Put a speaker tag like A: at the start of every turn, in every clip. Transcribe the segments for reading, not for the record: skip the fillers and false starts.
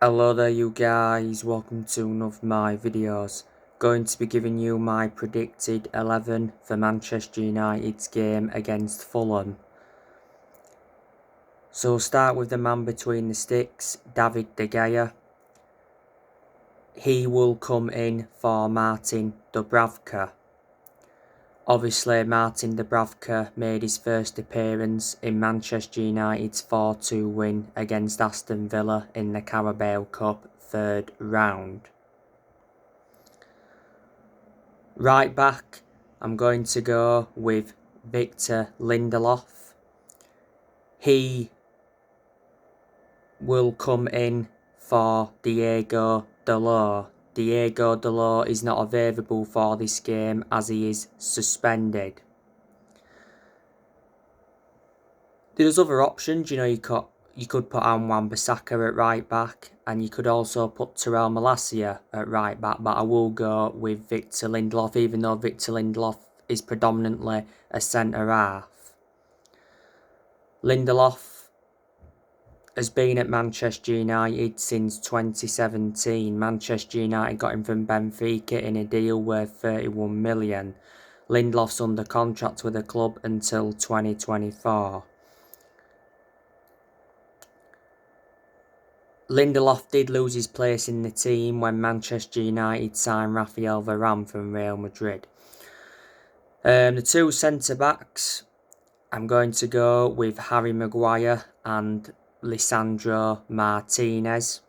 A: Hello there you guys, welcome to one of my videos. Going to be giving you my predicted 11 for Manchester United's game against Fulham. So we'll start with the man between the sticks, David De Gea. He will come in for Martin Dubravka. Obviously Martin Dubravka made his first appearance in Manchester United's 4-2 win against Aston Villa in the Carabao Cup third round. Right back, I'm going to go with Victor Lindelof. He will come in for Diego Dalot. Diego Dalot is not available for this game as he is suspended. There's other options, you could put Wan-Bissaka at right back, and you could also put Tyrell Malacia at right back, but I will go with Victor Lindelof, even though Victor Lindelof is predominantly a centre-half. Lindelof has been at Manchester United since 2017. Manchester United got him from Benfica in a deal worth 31 million. Lindelof's under contract with the club until 2024. Lindelof did lose his place in the team when Manchester United signed Rafael Varane from Real Madrid. The two centre-backs, I'm going to go with Harry Maguire and Lisandro Martinez.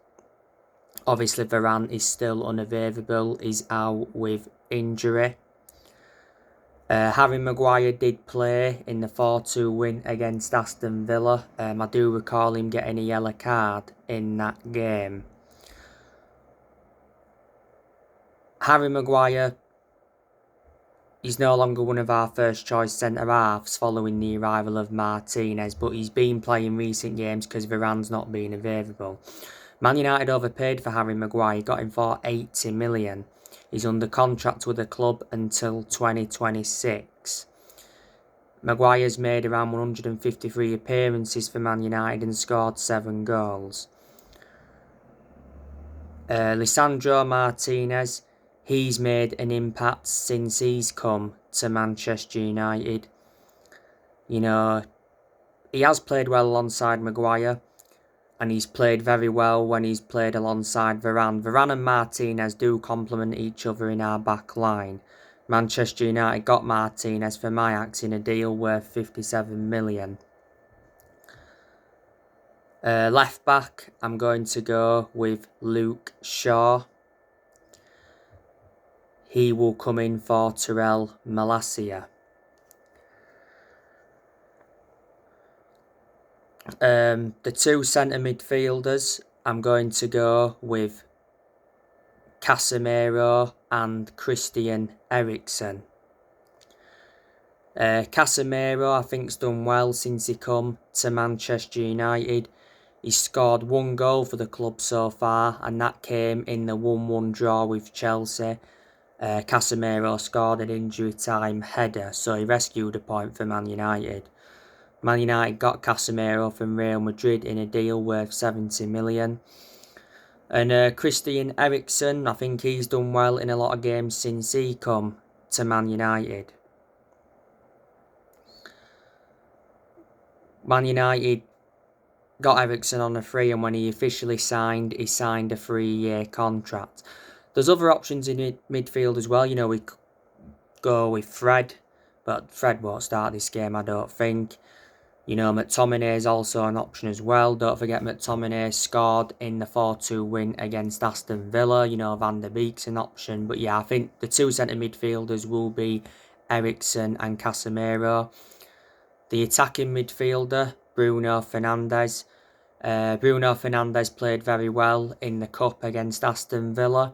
A: Obviously Varane is still unavailable, he's out with injury. Harry Maguire did play in the 4-2 win against Aston Villa. I do recall him getting a yellow card in that game. Harry Maguire is no longer one of our first choice centre-halves following the arrival of Martinez, but he's been playing recent games because Varane's not been available. Man United overpaid for Harry Maguire, got him for 80 million. He's under contract with the club until 2026. Maguire's made around 153 appearances for Man United and scored 7 goals. Lisandro Martinez, he's made an impact since he's come to Manchester United. He has played well alongside Maguire, and he's played very well when he's played alongside Varane. Varane and Martinez do complement each other in our back line. Manchester United got Martinez for Ajax in a deal worth 57 million. Left back, I'm going to go with Luke Shaw. He will come in for Tyrell Malacia. The two centre midfielders, I'm going to go with Casemiro and Christian Eriksen. Casemiro, I think, has done well since he come to Manchester United. He's scored 1 goal for the club so far, and that came in the 1-1 draw with Chelsea. Casemiro scored an injury time header, so he rescued a point for Man United. Man United got Casemiro from Real Madrid in a deal worth 70 million. And Christian Eriksen, I think he's done well in a lot of games since he come to Man United. Man United got Eriksen on a free, and when he officially signed, he signed a 3-year contract. There's other options in midfield as well. We could go with Fred, but Fred won't start this game, I don't think. McTominay is also an option as well. Don't forget McTominay scored in the 4-2 win against Aston Villa. Van der Beek's an option. But yeah, I think the two centre midfielders will be Eriksen and Casemiro. The attacking midfielder, Bruno Fernandes. Bruno Fernandes played very well in the Cup against Aston Villa.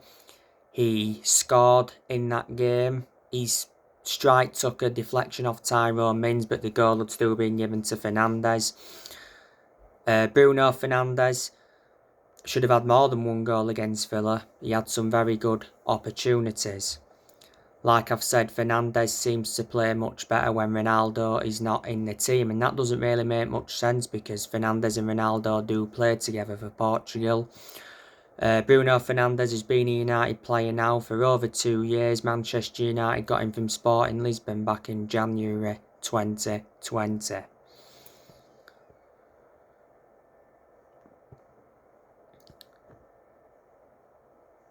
A: He scored in that game. His strike took a deflection off Tyrone Mings, but the goal had still been given to Fernandes. Bruno Fernandes should have had more than 1 goal against Villa. He had some very good opportunities. Like I've said, Fernandes seems to play much better when Ronaldo is not in the team, and that doesn't really make much sense because Fernandes and Ronaldo do play together for Portugal. Bruno Fernandes has been a United player now for over 2 years. Manchester United got him from Sporting Lisbon back in January 2020.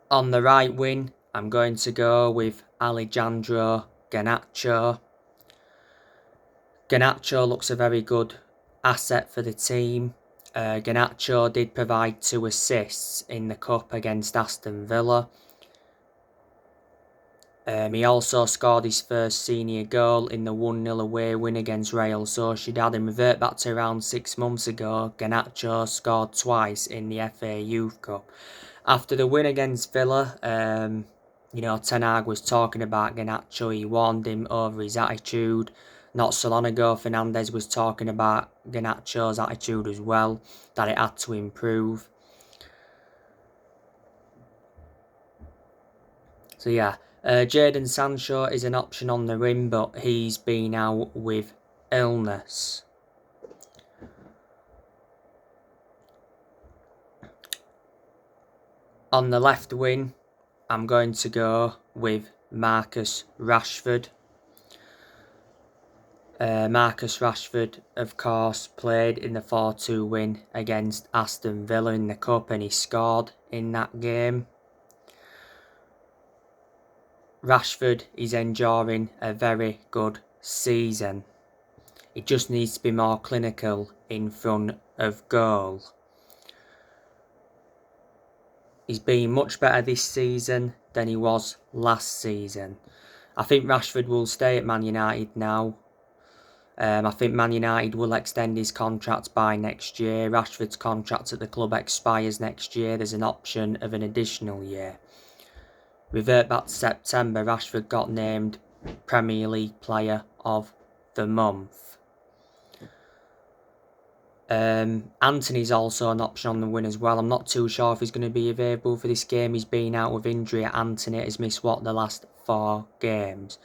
A: On the right wing, I'm going to go with Alejandro Garnacho. Garnacho looks a very good asset for the team. Garnacho did provide 2 assists in the Cup against Aston Villa. He also scored his first senior goal in the 1-0 away win against Real Sociedad, and revert back to around 6 months ago, Garnacho scored twice in the FA Youth Cup. After the win against Villa, Ten Hag was talking about Garnacho. He warned him over his attitude. Not so long ago, Fernandes was talking about Garnacho's attitude as well, that it had to improve. So yeah, Jadon Sancho is an option on the rim, but he's been out with illness. On the left wing, I'm going to go with Marcus Rashford. Marcus Rashford, of course, played in the 4-2 win against Aston Villa in the Cup, and he scored in that game. Rashford is enjoying a very good season. He just needs to be more clinical in front of goal. He's been much better this season than he was last season. I think Rashford will stay at Man United now. I think Man United will extend his contract by next year. Rashford's contract at the club expires next year. There's an option of an additional year. Revert back to September, Rashford got named Premier League Player of the Month. Antony's also an option on the win as well. I'm not too sure if he's going to be available for this game. He's been out with injury. Antony has missed, the last 4 games.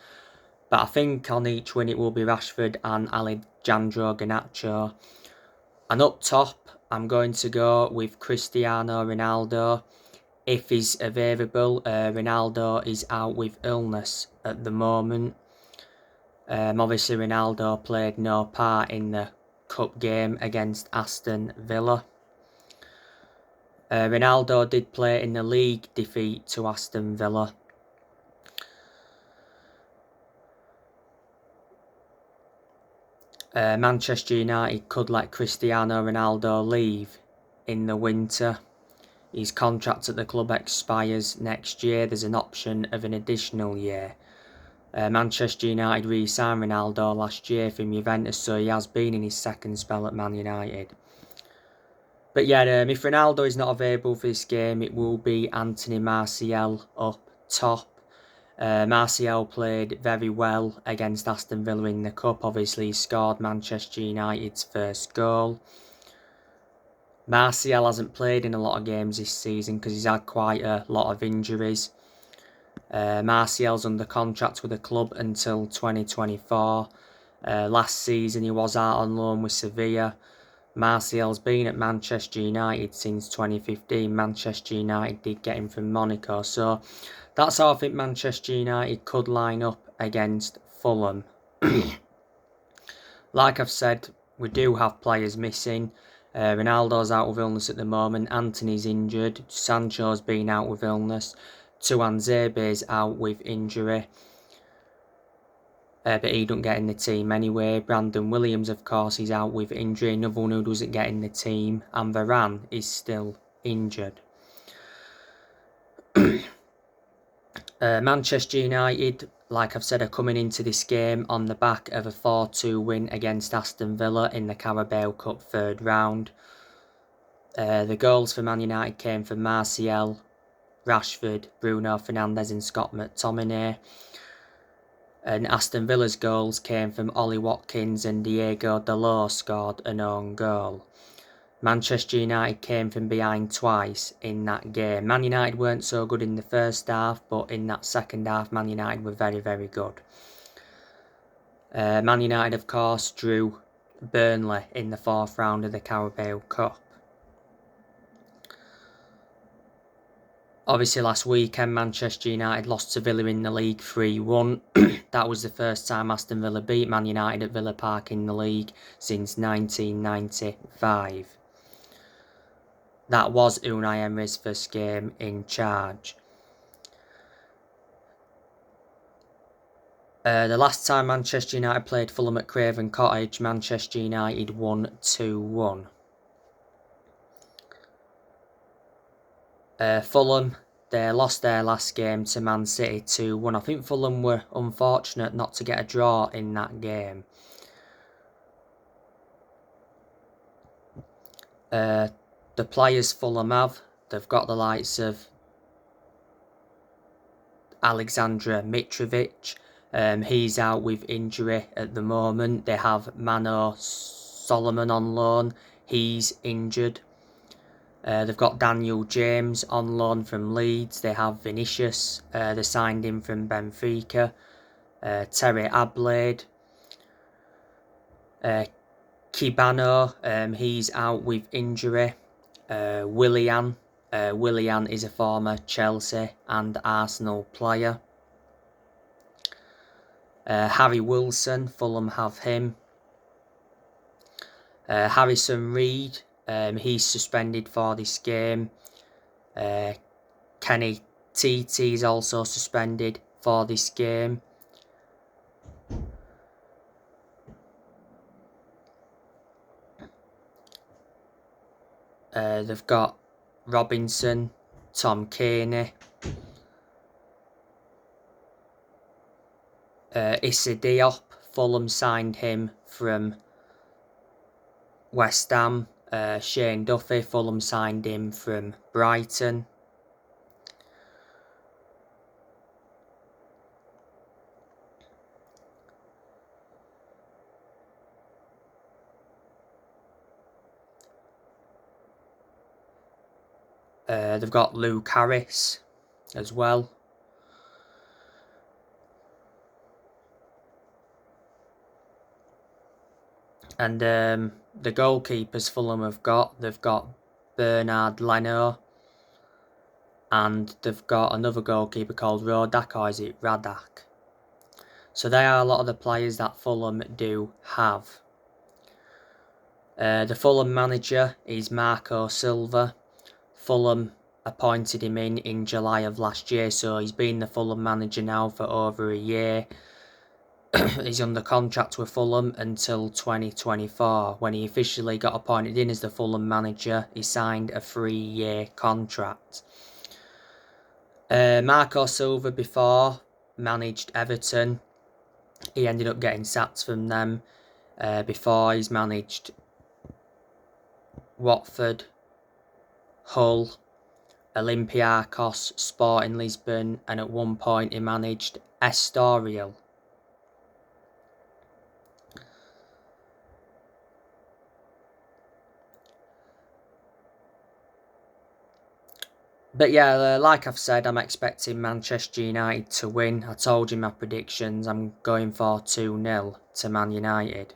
A: But I think on each win it will be Rashford and Alejandro Garnacho. And up top, I'm going to go with Cristiano Ronaldo. If he's available, Ronaldo is out with illness at the moment. Obviously, Ronaldo played no part in the Cup game against Aston Villa. Ronaldo did play in the league defeat to Aston Villa. Manchester United could let Cristiano Ronaldo leave in the winter. His contract at the club expires next year. There's an option of an additional year. Manchester United re-signed Ronaldo last year from Juventus, so he has been in his second spell at Man United. But yeah, if Ronaldo is not available for this game, it will be Anthony Martial up top. Martial played very well against Aston Villa in the Cup. Obviously, he scored Manchester United's first goal. Martial hasn't played in a lot of games this season because he's had quite a lot of injuries. Martial's under contract with the club until 2024. Last season he was out on loan with Sevilla. Martial's been at Manchester United since 2015. Manchester United did get him from Monaco. So that's how I think Manchester United could line up against Fulham. Like I've said, we do have players missing. Ronaldo's out with illness at the moment. Antony's injured. Sancho's been out with illness. Tuanzebe's out with injury. But he don't get in the team anyway. Brandon Williams, of course, is out with injury. Another one who doesn't get in the team. And Varane is still injured. Manchester United, like I've said, are coming into this game on the back of a 4-2 win against Aston Villa in the Carabao Cup 3rd round. The goals for Man United came from Martial, Rashford, Bruno Fernandes and Scott McTominay. And Aston Villa's goals came from Ollie Watkins and Diego Dalot scored an own goal. Manchester United came from behind twice in that game. Man United weren't so good in the first half, but in that second half, Man United were very, very good. Man United, of course, drew Burnley in the 4th round of the Carabao Cup. Obviously, last weekend, Manchester United lost to Villa in the league 3-1. That was the first time Aston Villa beat Man United at Villa Park in the league since 1995. That was Unai Emery's first game in charge. The last time Manchester United played Fulham at Craven Cottage, Manchester United won 2-1. Fulham, they lost their last game to Man City 2-1. I think Fulham were unfortunate not to get a draw in that game. The players Fulham have, they've got the likes of Alexander Mitrovic. He's out with injury at the moment. They have Mano Solomon on loan. He's injured. They've got Daniel James on loan from Leeds. They have Vinicius. They signed him from Benfica. Terry Ablade. Kibano, he's out with injury. Willian. Willian is a former Chelsea and Arsenal player. Harry Wilson, Fulham have him. Harrison Reed, he's suspended for this game. Kenny Titi is also suspended for this game. They've got Robinson, Tom Kearney, Issa Diop. Fulham signed him from West Ham. Shane Duffy, Fulham signed him from Brighton. They've got Luke Harris as well. And the goalkeepers Fulham have got, they've got Bernard Leno. And they've got another goalkeeper called Rodak, or is it Radak? So they are a lot of the players that Fulham do have. The Fulham manager is Marco Silva. Fulham appointed him in July of last year, so he's been the Fulham manager now for over a year. He's under contract with Fulham until 2024. When he officially got appointed in as the Fulham manager, he signed a 3-year contract. Marco Silva before managed Everton. He ended up getting sacked from them. Before, he's managed Watford, Hull, Olympiacos, Sporting Lisbon, and at one point he managed Estoril. But yeah, like I've said, I'm expecting Manchester United to win. I told you my predictions. I'm going for 2-0 to Man United.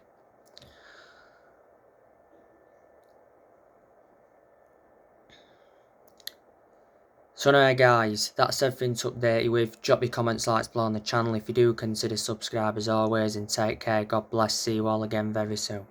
A: So anyway guys, that's everything to update you with. Drop your comments, likes below on the channel if you do. Consider subscribe as always, and take care. God bless. See you all again very soon.